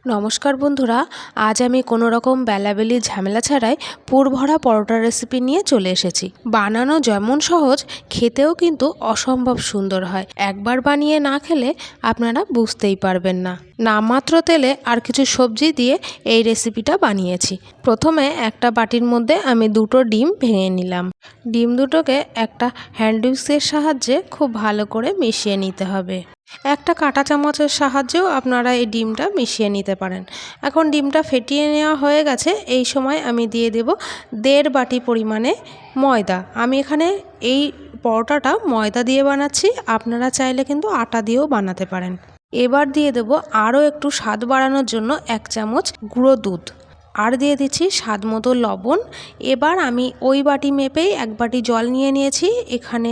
নমস্কার বন্ধুরা, আজ আমি কোনো রকম বেলাবেলি ঝামেলা ছাড়াই পুর ভরা পরোটার রেসিপি নিয়ে চলে এসেছি। বানানো যেমন সহজ, খেতেও কিন্তু অসম্ভব সুন্দর হয়। একবার বানিয়ে না খেলে আপনারা বুঝতেই পারবেন না। নামমাত্র তেলে আর কিছু সবজি দিয়ে এই রেসিপিটা বানিয়েছি। প্রথমে একটা বাটির মধ্যে আমি দুটো ডিম ভেঙে নিলাম। ডিম দুটোকে একটা হ্যান্ড উইক্সের সাহায্যে খুব ভালো করে মিশিয়ে নিতে হবে। একটা কাঁটা চামচের সাহায্যেও আপনারা এই ডিমটা মিশিয়ে নিতে পারেন। এখন ডিমটা ফেটিয়ে নেওয়া হয়ে গেছে। এই সময় আমি দিয়ে দেব 1.5 বাটি পরিমাণে ময়দা। আমি এখানে এই পরোটাটা ময়দা দিয়ে বানাচ্ছি, আপনারা চাইলে কিন্তু আটা দিয়েও বানাতে পারেন। এবার দিয়ে দেব আরও একটু স্বাদ বাড়ানোর জন্য 1 চামচ গুঁড়ো দুধ, আর দিয়ে দিচ্ছি স্বাদ মতো লবণ। এবার আমি ওই বাটি মেপেই 1 বাটি জল নিয়ে নিয়েছি। এখানে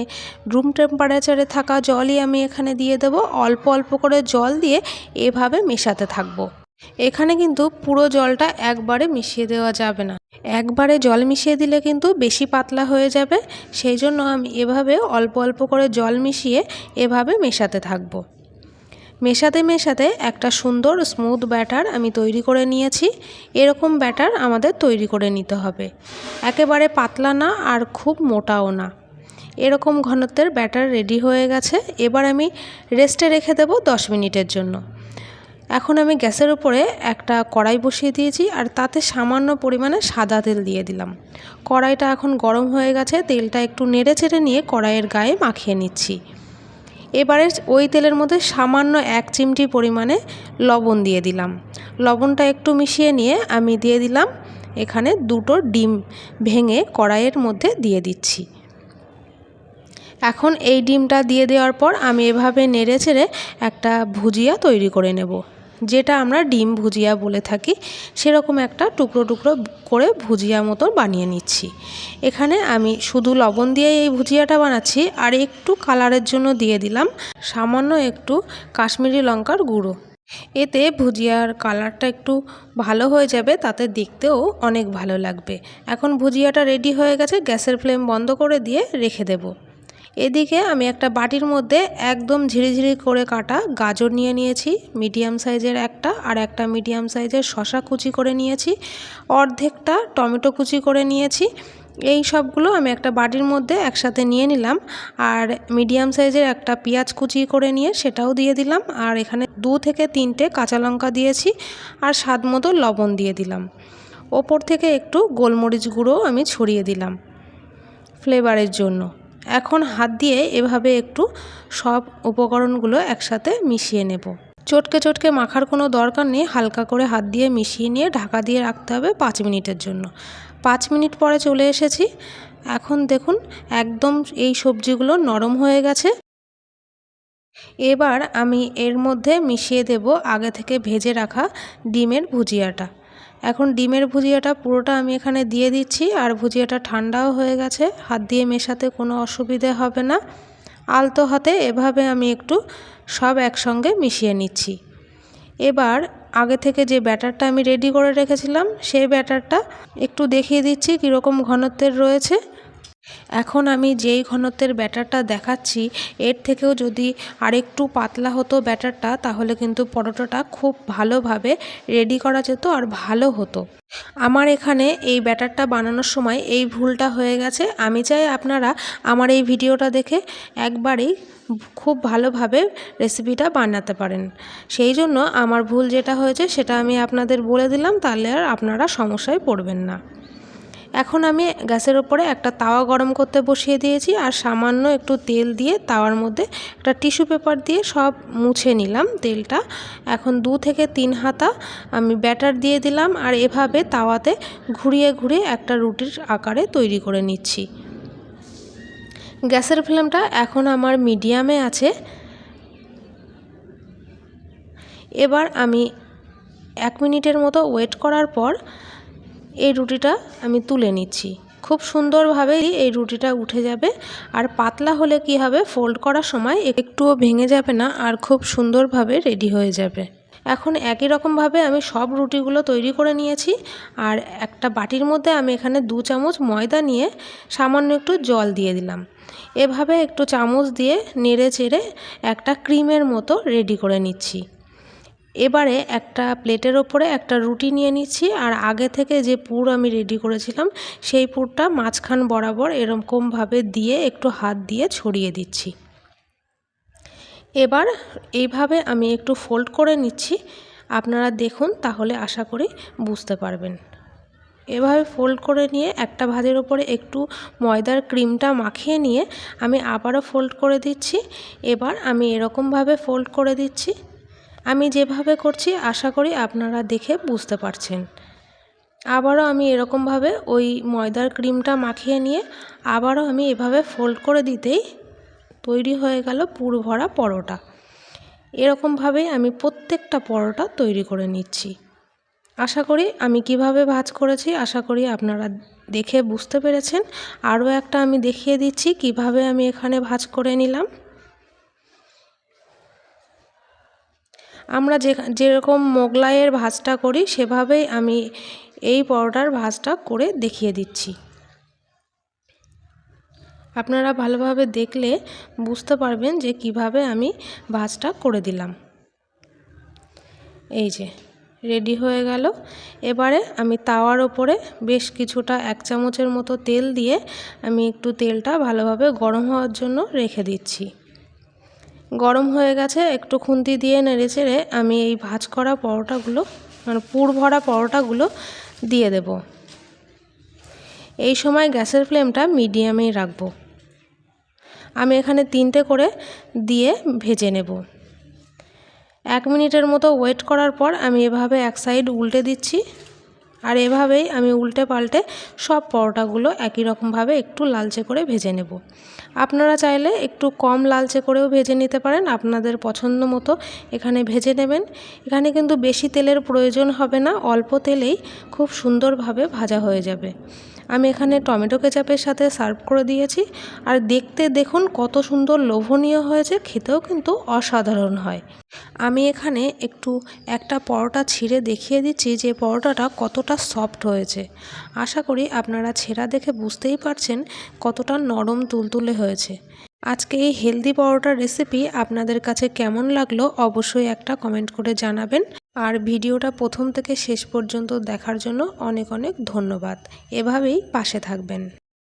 রুম টেম্পারেচারে থাকা জলই আমি এখানে দিয়ে দেব। অল্প অল্প করে জল দিয়ে এভাবে মেশাতে থাকবো। এখানে কিন্তু পুরো জলটা একবারে মিশিয়ে দেওয়া যাবে না। একবারে জল মিশিয়ে দিলে কিন্তু বেশি পাতলা হয়ে যাবে। সেই জন্য আমি এভাবে অল্প অল্প করে জল মিশিয়ে এভাবে মেশাতে থাকবো। মেশাতে মেশাতে একটা সুন্দর স্মুথ ব্যাটার আমি তৈরি করে নিয়েছি। এরকম ব্যাটার আমাদের তৈরি করে নিতে হবে, একেবারে পাতলা না আর খুব মোটাও না। এরকম ঘনত্বের ব্যাটার রেডি হয়ে গেছে। এবার আমি রেস্টে রেখে দেব 10 মিনিটের জন্য। এখন আমি গ্যাসের উপরে একটা কড়াই বসিয়ে দিয়েছি, আর তাতে সামান্য পরিমাণে সাদা তেল দিয়ে দিলাম। কড়াইটা এখন গরম হয়ে গেছে। তেলটা একটু নেড়ে চেড়ে নিয়ে কড়াইয়ের গায়ে মাখিয়ে নিচ্ছি। এবারে ওই তেলের মধ্যে সামান্য 1 চিমটি পরিমাণে লবণ দিয়ে দিলাম। লবণটা একটু মিশিয়ে নিয়ে আমি দিয়ে দিলাম এখানে 2টো ডিম ভেঙে কড়াইয়ের মধ্যে দিয়ে দিচ্ছি। এখন এই ডিমটা দিয়ে দেওয়ার পর আমি এভাবে নেড়ে চেড়ে একটা ভুজিয়া তৈরি করে নেব, যেটা আমরা ডিম ভুজিয়া বলে থাকি। সেরকম একটা টুকরো টুকরো করে ভুজিয়া মতো বানিয়ে নিচ্ছি। এখানে আমি শুধু লবণ দিয়ে এই ভুজিয়াটা বানাচ্ছি, আর একটু কালারের জন্য দিয়ে দিলাম সামান্য একটু কাশ্মীরি লঙ্কার গুঁড়ো। এতে ভুজিয়ার কালারটা একটু ভালো হয়ে যাবে, তাতে দেখতেও অনেক ভালো লাগবে। এখন ভুজিয়াটা রেডি হয়ে গেছে। গ্যাসের ফ্লেম বন্ধ করে দিয়ে রেখে দেব। এদিকে আমি একটা বাটির মধ্যে একদম ঝিরিঝিরি করে কাটা গাজর নিয়ে নিয়েছি, মিডিয়াম সাইজের একটা, আর একটা মিডিয়াম সাইজের শসা কুচি করে নিয়েছি, অর্ধেকটা টমেটো কুচি করে নিয়েছি। এই সবগুলো আমি একটা বাটির মধ্যে একসাথে নিয়ে নিলাম। আর মিডিয়াম সাইজের একটা পেঁয়াজ কুচি করে নিয়ে সেটাও দিয়ে দিলাম। আর এখানে 2 থেকে 3টে কাঁচা লঙ্কা দিয়েছি, আর স্বাদ মতো লবণ দিয়ে দিলাম। ওপর থেকে একটু গোলমরিচ গুঁড়ো আমি ছড়িয়ে দিলাম ফ্লেভারের জন্য। এখন হাত দিয়ে এভাবে একটু সব উপকরণগুলো একসাথে মিশিয়ে নেব। চটকে চটকে মাখার কোনো দরকার নেই, হালকা করে হাত দিয়ে মিশিয়ে নিয়ে ঢাকা দিয়ে রাখতে হবে 5 মিনিটের জন্য। 5 মিনিট পরে চলে এসেছি। এখন দেখুন একদম এই সবজিগুলো নরম হয়ে গেছে। এবার আমি এর মধ্যে মিশিয়ে দেব আগে থেকে ভেজে রাখা ডিমের ভুজিয়াটা। এখন ডিমের ভুজিয়াটা পুরোটা আমি এখানে দিয়ে দিচ্ছি, আর ভুজিয়াটা ঠান্ডাও হয়ে গেছে। হাত দিয়ে মেশাতে কোনো অসুবিধে হবে না। আলতো হাতে এভাবে আমি একটু সব একসঙ্গে মিশিয়ে নিচ্ছি। এবার আগে থেকে যে ব্যাটারটা আমি রেডি করে রেখেছিলাম, সেই ব্যাটারটা একটু দেখিয়ে দিচ্ছি কীরকম ঘনত্বের রয়েছে। এখন আমি যেই ঘনত্বের ব্যাটারটা দেখাচ্ছি, এর থেকেও যদি আরেকটু পাতলা হতো ব্যাটারটা, তাহলে কিন্তু পরোটাটা খুব ভালোভাবে রেডি করা যেত আর ভালো হতো। আমার এখানে এই ব্যাটারটা বানানোর সময় এই ভুলটা হয়ে গেছে। আমি চাই আপনারা আমার এই ভিডিওটা দেখে একবারেই খুব ভালোভাবে রেসিপিটা বানাতে পারেন। সেই জন্য আমার ভুল যেটা হয়েছে সেটা আমি আপনাদের বলে দিলাম, তাহলে আর আপনারা সমস্যায় পড়বেন না। এখন আমি গ্যাসের ওপরে একটা তাওয়া গরম করতে বসিয়ে দিয়েছি, আর সামান্য একটু তেল দিয়ে তাওয়ার মধ্যে একটা টিস্যু পেপার দিয়ে সব মুছে নিলাম তেলটা। এখন 2 থেকে 3 হাতা আমি ব্যাটার দিয়ে দিলাম, আর এভাবে তাওয়াতে ঘুরিয়ে ঘুরিয়ে একটা রুটির আকারে তৈরি করে নিচ্ছি। গ্যাসের ফ্লেমটা এখন আমার মিডিয়ামে আছে। এবার আমি 1 মিনিটের মতো ওয়েট করার পর এই রুটিটা আমি তুলে নিচ্ছি। খুব সুন্দরভাবে এই রুটিটা উঠে যাবে, আর পাতলা হলে কি হবে, ফোল্ড করার সময় একটুও ভেঙে যাবে না, আর খুব সুন্দরভাবে রেডি হয়ে যাবে। এখন একই রকমভাবে আমি সব রুটিগুলো তৈরি করে নিয়েছি, আর একটা বাটির মধ্যে আমি এখানে 2 চামচ ময়দা নিয়ে সামান্য একটু জল দিয়ে দিলাম। এভাবে একটু চামচ দিয়ে নেড়ে চেড়ে একটা ক্রিমের মতো রেডি করে নিচ্ছি। এবারে একটা প্লেটের ওপরে একটা রুটি নিয়ে নিচ্ছি, আর আগে থেকে যে পুর আমি রেডি করেছিলাম সেই পুরটা মাঝখান বরাবর এরকমভাবে দিয়ে একটু হাত দিয়ে ছড়িয়ে দিচ্ছি। এবার এইভাবে আমি একটু ফোল্ড করে নিচ্ছি, আপনারা দেখুন তাহলে আশা করি বুঝতে পারবেন। এভাবে ফোল্ড করে নিয়ে একটা ভাজের ওপরে একটু ময়দার ক্রিমটা মাখিয়ে নিয়ে আমি আবারও ফোল্ড করে দিচ্ছি। এবার আমি এরকমভাবে ফোল্ড করে দিচ্ছি। আমি যেভাবে করছি আশা করি আপনারা দেখে বুঝতে পারছেন। আবারও আমি এরকমভাবে ওই ময়দার ক্রিমটা মাখিয়ে নিয়ে আবারও আমি এভাবে ফোল্ড করে দিতেই তৈরি হয়ে গেল পুর ভরা পরোটা। এরকমভাবেই আমি প্রত্যেকটা পরোটা তৈরি করে নিচ্ছি। আশা করি আমি কিভাবে ভাঁজ করেছি আশা করি আপনারা দেখে বুঝতে পেরেছেন। আরও একটা আমি দেখিয়ে দিচ্ছি কিভাবে আমি এখানে ভাঁজ করে নিলাম। আমরা যেরকম মোগলাইয়ের ভাঁজটা করি সেভাবেই আমি এই পরোটার ভাঁজটা করে দেখিয়ে দিচ্ছি। আপনারা ভালোভাবে দেখলে বুঝতে পারবেন যে কিভাবে আমি ভাঁজটা করে দিলাম। এই যে রেডি হয়ে গেল। এবারে আমি তাওয়ার ওপরে বেশ কিছুটা 1 চামচের মতো তেল দিয়ে আমি একটু তেলটা ভালোভাবে গরম হওয়ার জন্য রেখে দিচ্ছি। গরম হয়ে গেছে, একটু খুন্তি দিয়ে নেড়েচেড়ে আমি এই ভাঁজ করা পরোটাগুলো মানে পুর ভরা পরোটাগুলো দিয়ে দেব। এই সময় গ্যাসের ফ্লেমটা মিডিয়ামেই রাখবো। আমি এখানে 3টে করে দিয়ে ভেজে নেব। 1 মিনিটের মতো ওয়েট করার পর আমি এভাবে এক সাইড উল্টে দিচ্ছি, আর এভাবেই আমি উল্টে পাল্টে সব পরোটাগুলো একই রকমভাবে একটু লালচে করে ভেজে নেব। আপনারা চাইলে একটু কম লালচে করেও ভেজে নিতে পারেন, আপনাদের পছন্দ মতো এখানে ভেজে নেবেন। এখানে কিন্তু বেশি তেলের প্রয়োজন হবে না, অল্প তেলেই খুব সুন্দরভাবে ভাজা হয়ে যাবে। আমি এখানে টমেটো কেচাপের সাথে সার্ভ করে দিয়েছি, আর দেখতে দেখুন কত সুন্দর লোভনীয় হয়েছে, খেতেও কিন্তু অসাধারণ হয়। আমি এখানে একটা পরোটা ছিঁড়ে দেখিয়ে দিচ্ছি যে পরোটাটা কতটা সফট হয়েছে। আশা করি আপনারা ছেঁড়া দেখে বুঝতেই পারছেন কতটা নরম তুলতুলে হয়েছে। আজকে এই হেলদি পরোটার রেসিপি আপনাদের কাছে কেমন লাগলো অবশ্যই একটা কমেন্ট করে জানাবেন। আর ভিডিওটা প্রথম থেকে শেষ পর্যন্ত দেখার জন্য অনেক অনেক ধন্যবাদ। এভাবেই পাশে থাকবেন।